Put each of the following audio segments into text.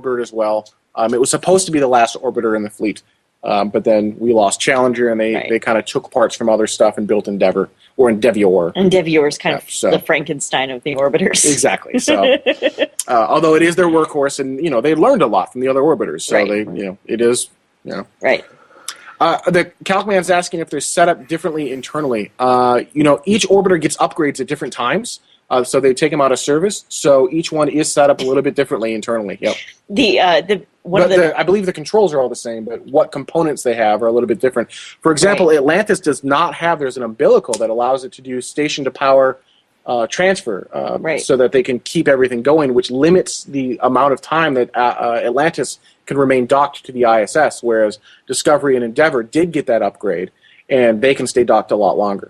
orbiter as well. It was supposed to be the last orbiter in the fleet, but then we lost Challenger, and they kind of took parts from other stuff and built Endeavour, or Endeavour. Endeavour is kind of the Frankenstein of the orbiters. Exactly. So, although it is their workhorse, and they learned a lot from the other orbiters, so it is. Right. The Calcman's asking if they're set up differently internally. Each orbiter gets upgrades at different times, so they take them out of service. So each one is set up a little bit differently internally. Yep. I believe the controls are all the same, but what components they have are a little bit different. For example, Atlantis does not have. There's an umbilical that allows it to do station to power transfer, so that they can keep everything going, which limits the amount of time that Atlantis can remain docked to the ISS, whereas Discovery and Endeavour did get that upgrade, and they can stay docked a lot longer.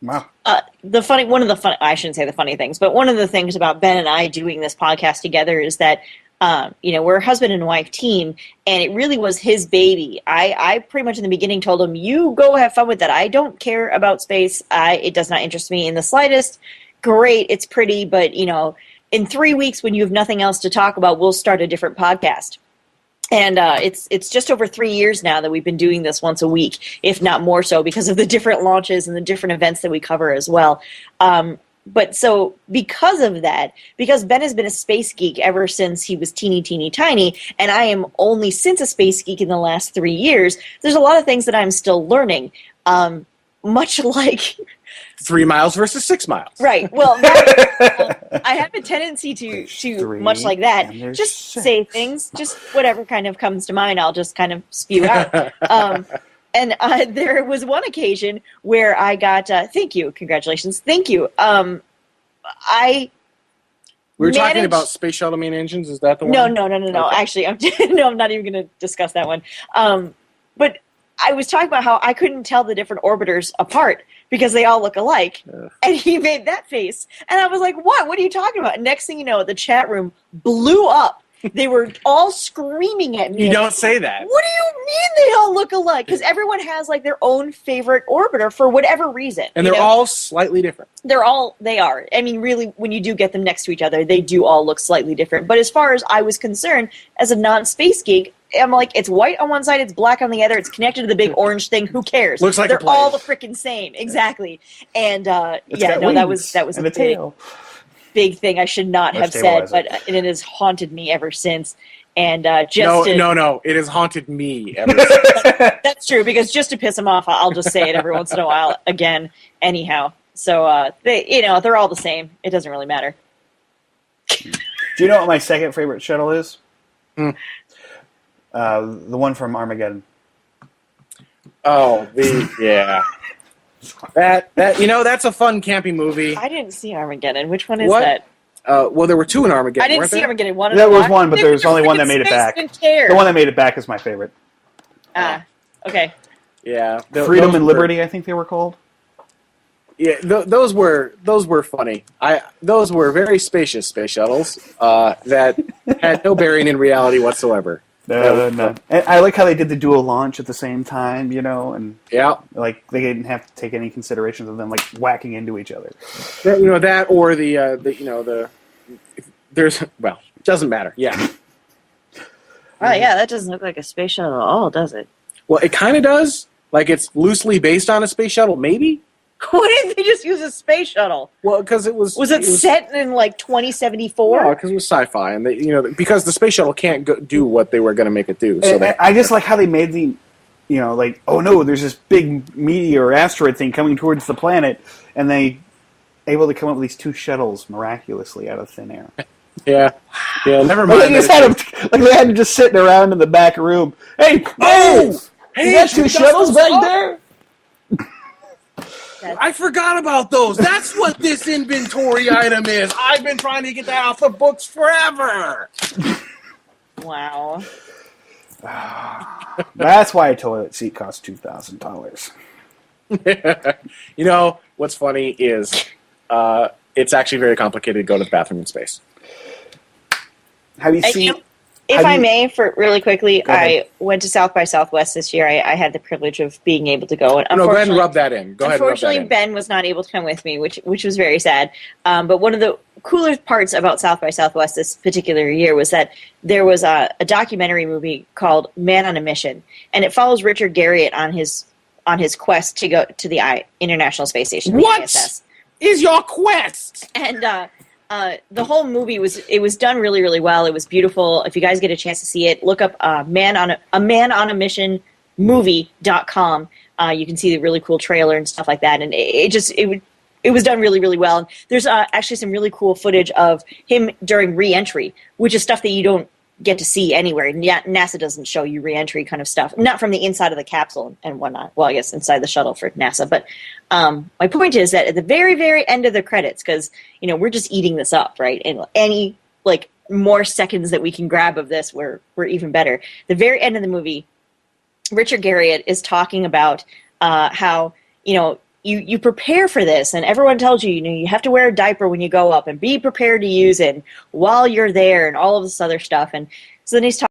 Wow. I shouldn't say the funny things, but one of the things about Ben and I doing this podcast together is that we're a husband and wife team, and it really was his baby. I pretty much in the beginning told him, you go have fun with that. I don't care about space. It does not interest me in the slightest. Great, it's pretty, but in 3 weeks when you have nothing else to talk about, we'll start a different podcast. And it's just over 3 years now that we've been doing this once a week, if not more so, because of the different launches and the different events that we cover as well. But so because of that, because Ben has been a space geek ever since he was teeny tiny, and I am only since a space geek in the last 3 years, there's a lot of things that I'm still learning, much like 3 miles versus 6 miles. Right. Well, I have a tendency to much like that, just say things, just whatever kind of comes to mind, I'll just kind of spew out. And there was one occasion where I got, thank you, congratulations, thank you. We were talking about space shuttle main engines. Is that the one? No. Okay. Actually, I'm not even going to discuss that one. But I was talking about how I couldn't tell the different orbiters apart because they all look alike. And he made that face. And I was like, what? What are you talking about? And next thing you know, the chat room blew up. They were all screaming at me. You don't say that. What do you mean they all look alike? Because everyone has like their own favorite orbiter for whatever reason. And they're all slightly different. They are. I mean, really, when you do get them next to each other, they do all look slightly different. But as far as I was concerned, as a non-space geek, I'm like, it's white on one side, it's black on the other, it's connected to the big orange thing. Who cares? Looks like they're all the freaking same. Exactly. And that was a big thing I should not have said, but it has haunted me ever since. And no, it has haunted me ever since. That's true, because just to piss him off, I'll just say it every once in a while again. Anyhow, so they're all the same. It doesn't really matter. Do you know what my second favorite shuttle is? The one from Armageddon. Oh, that's a fun camping movie. I didn't see Armageddon. Which one is that? Well, there were two in Armageddon. I didn't see Armageddon. There was one, but there was only one that made it back. The one that made it back is my favorite. Okay. Yeah, Freedom and Liberty, I think they were called. Yeah, those were funny. Those were very spacious space shuttles that had no bearing in reality whatsoever. No. And I like how they did the dual launch at the same time, and like they didn't have to take any considerations of them like whacking into each other. That or doesn't matter. Yeah. That doesn't look like a space shuttle at all, does it? Well, it kind of does. Like it's loosely based on a space shuttle, maybe. Why didn't they just use a space shuttle? Well, because it was... Was it set in, 2074? No, because it was sci-fi. And, because the space shuttle can't do what they were going to make it do. So I just like how they made the... oh no, there's this big meteor or asteroid thing coming towards the planet, and they able to come up with these two shuttles miraculously out of thin air. Yeah, never mind. They just had them, they had them just sitting around in the back room. Hey, you got two shuttles back there? I forgot about those. That's what this inventory item is. I've been trying to get that off the books forever. Wow. That's why a toilet seat costs $2,000. What's funny is it's actually very complicated to go to the bathroom in space. Have you seen... If I may, for really quickly, Go ahead. I went to South by Southwest this year. I had the privilege of being able to go. And No, go ahead and rub that in. Go ahead and rub that unfortunately, in. Ben was not able to come with me, which was very sad. But one of the cooler parts about South by Southwest this particular year was that there was a documentary movie called Man on a Mission, and it follows Richard Garriott on his quest to go to the International Space Station. The What ISS. is your quest? And the whole movie was done really, really well. It was beautiful. If you guys get a chance to see it, look up Man on a Mission movie.com. You can see the really cool trailer and stuff like that. And it was done really, really well. And there's actually some really cool footage of him during re-entry, which is stuff that you don't get to see anywhere. NASA doesn't show you re-entry kind of stuff, not from the inside of the capsule and whatnot. Well, I guess inside the shuttle for NASA. But my point is that at the very, very end of the credits, because we're just eating this up, right? And any more seconds that we can grab of this, we're even better. The very end of the movie, Richard Garriott is talking about how you prepare for this, and everyone tells you you have to wear a diaper when you go up, and be prepared to use it while you're there, and all of this other stuff. And so then he's talking